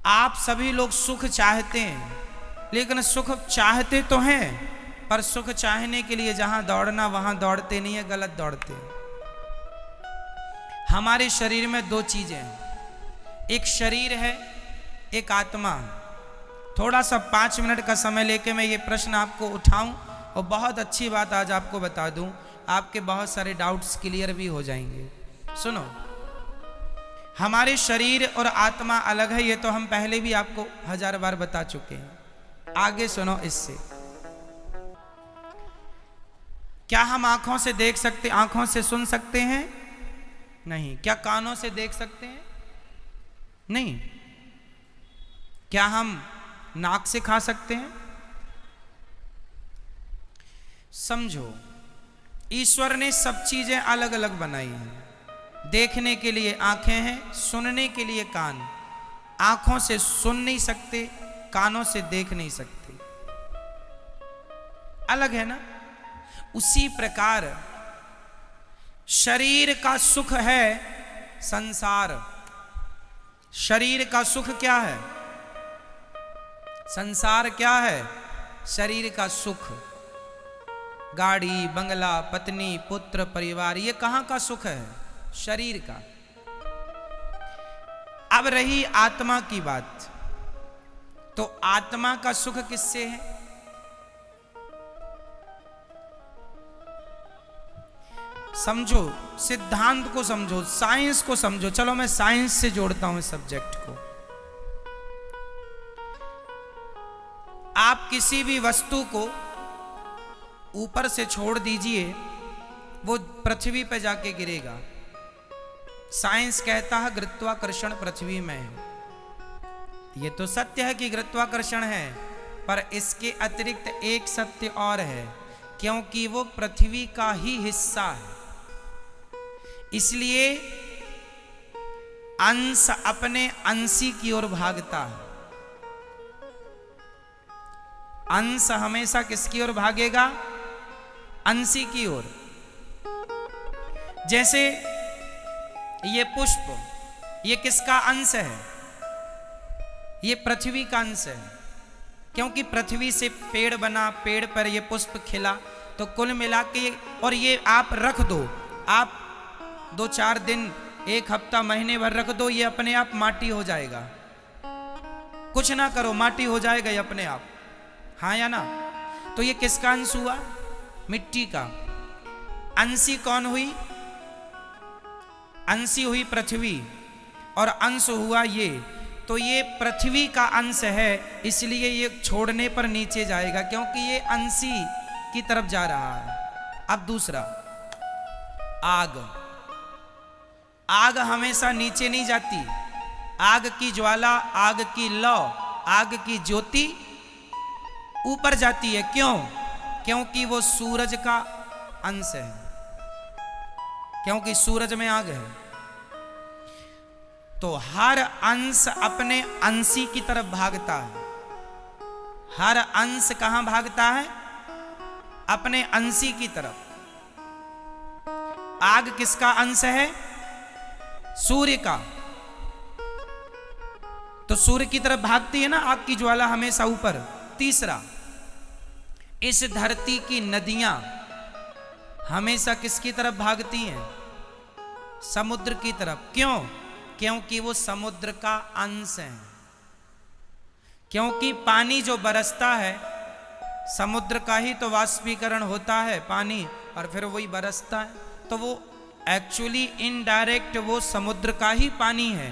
आप सभी लोग सुख चाहते हैं, लेकिन सुख चाहते तो हैं, पर सुख चाहने के लिए जहां दौड़ना वहां दौड़ते नहीं है, गलत दौड़ते हैं। हमारे शरीर में दो चीजें हैं, एक शरीर है, एक आत्मा है। थोड़ा सा 5 मिनट का समय लेके मैं ये प्रश्न आपको उठाऊं और बहुत अच्छी बात आज आपको बता दूं, आपके बहुत सारे डाउट्स क्लियर भी हो जाएंगे। सुनो, हमारे शरीर और आत्मा अलग है, ये तो हम पहले भी आपको 1000 बार बता चुके हैं। आगे सुनो इससे। क्या हम आंखों से देख सकते, आंखों से सुन सकते हैं? नहीं। क्या कानों से देख सकते हैं? नहीं। क्या हम नाक से खा सकते हैं? समझो, ईश्वर ने सब चीजें अलग अलग बनाई हैं। देखने के लिए आंखें हैं, सुनने के लिए कान। आंखों से सुन नहीं सकते, कानों से देख नहीं सकते, अलग है ना। उसी प्रकार शरीर का सुख है संसार। शरीर का सुख क्या है? संसार क्या है? शरीर का सुख। गाड़ी, बंगला, पत्नी, पुत्र, परिवार, ये कहां का सुख है? शरीर का। अब रही आत्मा की बात, तो आत्मा का सुख किससे है? समझो, सिद्धांत को समझो, साइंस को समझो। चलो मैं साइंस से जोड़ता हूं इस सब्जेक्ट को। आप किसी भी वस्तु को ऊपर से छोड़ दीजिए, वो पृथ्वी पर जाके गिरेगा। साइंस कहता है गुरुत्वाकर्षण पृथ्वी में है। ये तो सत्य है कि गुरुत्वाकर्षण है, पर इसके अतिरिक्त एक सत्य और है, क्योंकि वो पृथ्वी का ही हिस्सा है। इसलिए अंश अपने अंशी की ओर भागता है। अंश हमेशा किसकी ओर भागेगा? अंशी की ओर। जैसे ये पुष्प, ये किसका अंश है? ये पृथ्वी का अंश है, क्योंकि पृथ्वी से पेड़ बना, पेड़ पर ये पुष्प खिला। तो कुल मिला के, और ये आप रख दो, आप 2-4 दिन, 1 हफ्ता, महीने भर रख दो, ये अपने आप माटी हो जाएगा। कुछ ना करो, माटी हो जाएगा ये अपने आप, हाँ या ना। तो ये किसका अंश हुआ? मिट्टी का। अंशी कौन हुई? अंशी हुई पृथ्वी, और अंश हुआ ये। तो ये पृथ्वी का अंश है, इसलिए ये छोड़ने पर नीचे जाएगा, क्योंकि ये अंशी की तरफ जा रहा है। अब दूसरा, आग। आग हमेशा नीचे नहीं जाती। आग की ज्वाला, आग की लौ, आग की ज्योति ऊपर जाती है। क्यों? क्योंकि वो सूरज का अंश है, क्योंकि सूरज में आग है। तो हर अंश अपने अंशी की तरफ भागता है। हर अंश कहां भागता है? अपने अंशी की तरफ। आग किसका अंश है? सूर्य का। तो सूर्य की तरफ भागती है ना आग की ज्वाला, हमेशा ऊपर। तीसरा, इस धरती की नदियां हमेशा किसकी तरफ भागती हैं? समुद्र की तरफ। क्यों? क्योंकि वो समुद्र का अंश है। क्योंकि पानी जो बरसता है, समुद्र का ही तो वाष्पीकरण होता है पानी, और फिर वही बरसता है। तो वो एक्चुअली इनडायरेक्ट वो समुद्र का ही पानी है,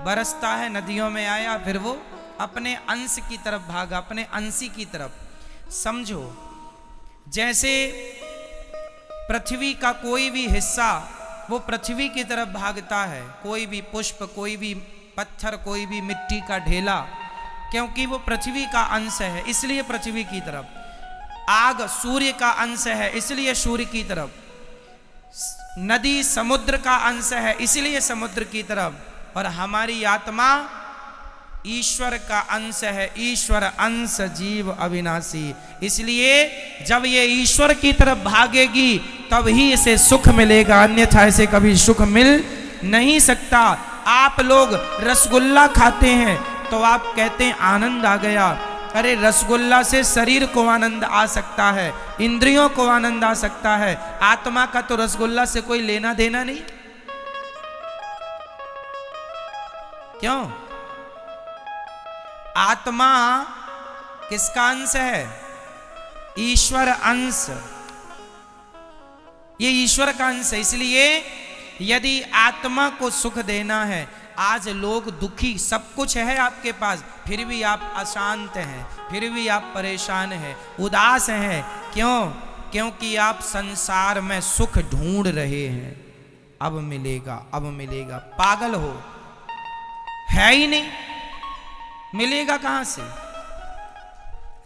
बरसता है, नदियों में आया, फिर वो अपने अंश की तरफ भागा, अपने अंशी की तरफ। समझो, जैसे पृथ्वी का कोई भी हिस्सा वो पृथ्वी की तरफ भागता है, कोई भी पुष्प, कोई भी पत्थर, कोई भी मिट्टी का ढेला, क्योंकि वो पृथ्वी का अंश है, इसलिए पृथ्वी की तरफ। आग सूर्य का अंश है, इसलिए सूर्य की तरफ। नदी समुद्र का अंश है, इसलिए समुद्र की तरफ। और हमारी आत्मा ईश्वर का अंश है, ईश्वर अंश जीव अविनाशी। इसलिए जब ये ईश्वर की तरफ भागेगी तब ही इसे सुख मिलेगा, अन्यथा इसे कभी सुख मिल नहीं सकता। आप लोग रसगुल्ला खाते हैं, तो आप कहते हैं आनंद आ गया। अरे रसगुल्ला से शरीर को आनंद आ सकता है, इंद्रियों को आनंद आ सकता है, आत्मा का तो रसगुल्ला से कोई लेना देना नहीं। क्यों? आत्मा किसका अंश है? ईश्वर अंश। ये ईश्वर का अंश है। इसलिए यदि आत्मा को सुख देना है, आज लोग दुखी, सब कुछ है आपके पास, फिर भी आप अशांत हैं, फिर भी आप परेशान हैं, उदास हैं। क्यों? क्योंकि आप संसार में सुख ढूंढ रहे हैं। अब मिलेगा, अब मिलेगा। पागल हो, है ही नहीं, मिलेगा कहां से?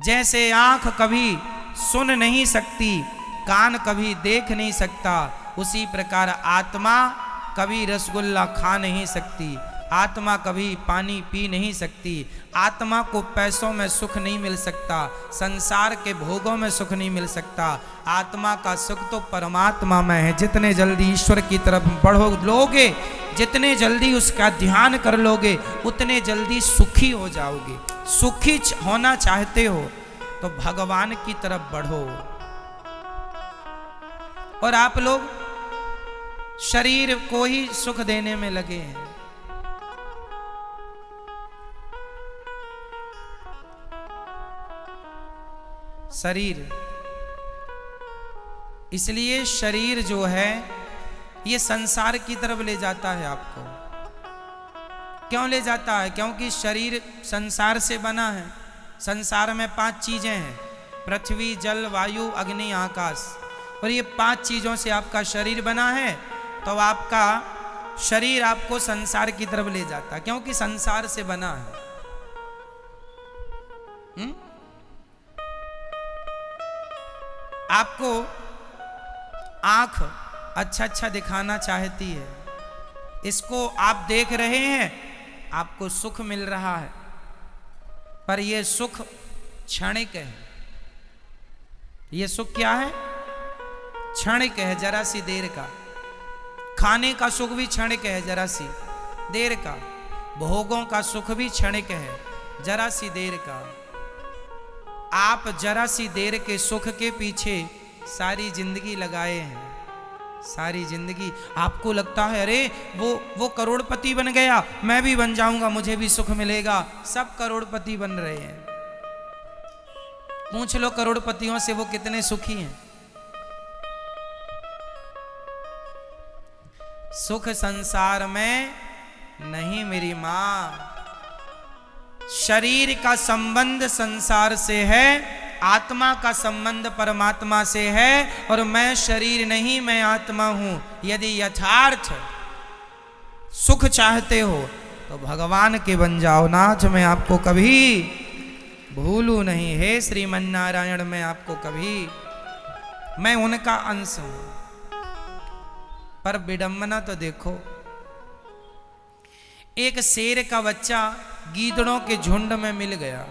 जैसे आंख कभी सुन नहीं सकती, कान कभी देख नहीं सकता, उसी प्रकार आत्मा कभी रसगुल्ला खा नहीं सकती, आत्मा कभी पानी पी नहीं सकती, आत्मा को पैसों में सुख नहीं मिल सकता, संसार के भोगों में सुख नहीं मिल सकता। आत्मा का सुख तो परमात्मा में है। जितने जल्दी ईश्वर की तरफ बढ़ो लोगे, जितने जल्दी उसका ध्यान कर लोगे, उतने जल्दी सुखी हो जाओगे। सुखी होना चाहते हो तो भगवान की तरफ बढ़ो। और आप लोग शरीर को ही सुख देने में लगे हैं। शरीर, इसलिए शरीर जो है ये संसार की तरफ ले जाता है आपको। क्यों ले जाता है? क्योंकि शरीर संसार से बना है। संसार में 5 चीजें हैं, पृथ्वी, जल, वायु, अग्नि, आकाश, और ये 5 चीजों से आपका शरीर बना है। तो आपका शरीर आपको संसार की तरफ ले जाता है, क्योंकि संसार से बना है। आपको आंख अच्छा अच्छा दिखाना चाहती है, इसको आप देख रहे हैं, आपको सुख मिल रहा है, पर यह सुख क्षणिक है। यह सुख क्या है? क्षणिक है, जरा सी देर का। खाने का सुख भी क्षणिक है, जरा सी देर का। भोगों का सुख भी क्षणिक है, जरा सी देर का। आप जरा सी देर के सुख के पीछे सारी जिंदगी लगाए हैं। सारी जिंदगी आपको लगता है अरे वो करोड़पति बन गया, मैं भी बन जाऊंगा, मुझे भी सुख मिलेगा। सब करोड़पति बन रहे हैं। पूछ लो करोड़पतियों से वो कितने सुखी हैं। सुख संसार में नहीं मेरी मां। शरीर का संबंध संसार से है, आत्मा का संबंध परमात्मा से है। और मैं शरीर नहीं, मैं आत्मा हूं। यदि यथार्थ सुख चाहते हो तो भगवान के बन जाओ। नाथ मैं आपको कभी भूलू नहीं, हे श्रीमन्नारायण मैं आपको कभी, मैं उनका अंश हूं। पर विडंबना तो देखो, एक शेर का बच्चा गीदड़ों के झुंड में मिल गया,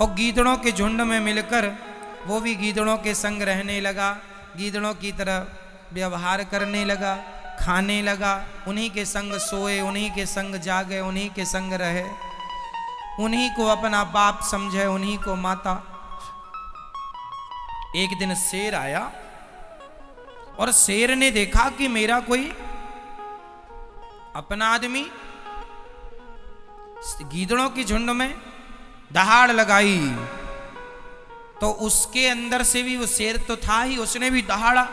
और गीदड़ों के झुंड में मिलकर वो भी गीदड़ों के संग रहने लगा, गीदड़ों की तरह व्यवहार करने लगा, खाने लगा, उन्हीं के संग सोए, उन्हीं के संग जागे, उन्हीं के संग रहे, उन्हीं को अपना बाप समझे, उन्हीं को माता। एक दिन शेर आया और शेर ने देखा कि मेरा कोई अपना आदमी गीदड़ों की झुंड में दहाड़ लगाई, तो उसके अंदर से भी वो शेर तो था ही, उसने भी दहाड़ा।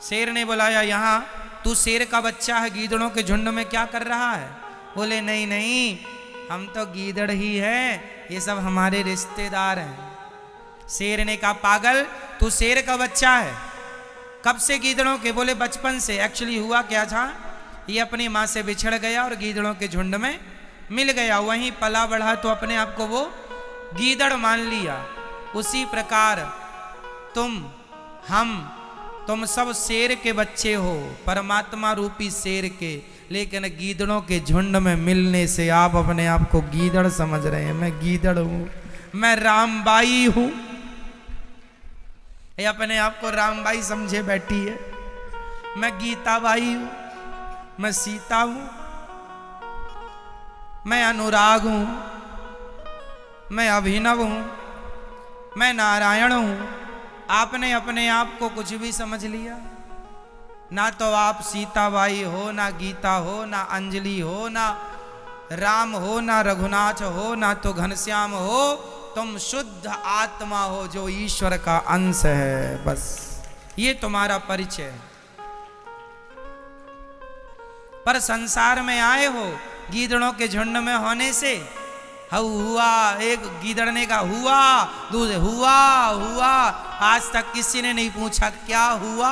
शेर ने बुलाया, यहां तू शेर का बच्चा है, गीदड़ों के झुंड में क्या कर रहा है? बोले नहीं नहीं, हम तो गीदड़ ही है, ये सब हमारे रिश्तेदार हैं। शेर ने कहा पागल, तू शेर का बच्चा है, कब से गीदड़ों के? बोले बचपन से। एक्चुअली हुआ क्या था, ये अपनी माँ से बिछड़ गया और गीदड़ों के झुंड में मिल गया, वहीं पला बढ़ा तो अपने आप को वो गीदड़ मान लिया। उसी प्रकार तुम सब शेर के बच्चे हो, परमात्मा रूपी शेर के, लेकिन गीदड़ों के झुंड में मिलने से आप अपने आप को गीदड़ समझ रहे हैं। मैं गीदड़ हूं, मैं रामबाई हूं, ये अपने आप को रामबाई समझे बैठी है। मैं गीताबाई हूं, मैं सीता हूं। मैं अनुराग हूं, मैं अभिनव हूं, मैं नारायण हूं। आपने अपने आप को कुछ भी समझ लिया। ना तो आप सीताबाई हो, ना गीता हो, ना अंजलि हो, ना राम हो, ना रघुनाथ हो, ना तो घनश्याम हो। तुम शुद्ध आत्मा हो जो ईश्वर का अंश है। बस ये तुम्हारा परिचय है। पर संसार में आए हो गीदड़ों के झुंड में होने से। हुआ, एक गीदड़ ने कहा हुआ, दूसरे हुआ हुआ। आज तक किसी ने नहीं पूछा क्या हुआ,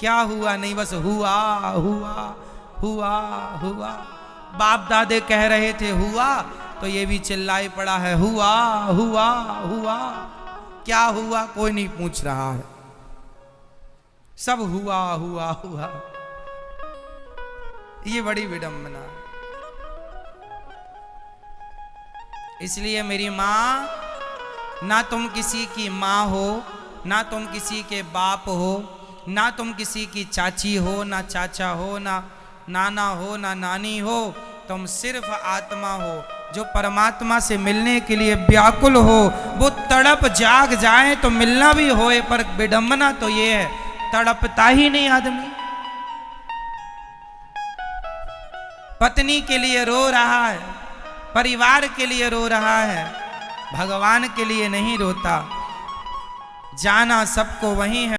क्या हुआ, नहीं बस हुआ हुआ हुआ हुआ। बाप दादे कह रहे थे हुआ, तो ये भी चिल्लाई पड़ा है हुआ हुआ हुआ। क्या हुआ कोई नहीं पूछ रहा है, सब हुआ हुआ हुआ। ये बड़ी विडंबना। इसलिए मेरी माँ, ना तुम किसी की माँ हो, ना तुम किसी के बाप हो, ना तुम किसी की चाची हो, ना चाचा हो, ना नाना हो, ना नानी हो। तुम सिर्फ आत्मा हो जो परमात्मा से मिलने के लिए व्याकुल हो। वो तड़प जाग जाए तो मिलना भी होए, पर विडंबना तो ये है तड़पता ही नहीं आदमी। पत्नी के लिए रो रहा है, परिवार के लिए रो रहा है, भगवान के लिए नहीं रोता। जाना सबको वही है।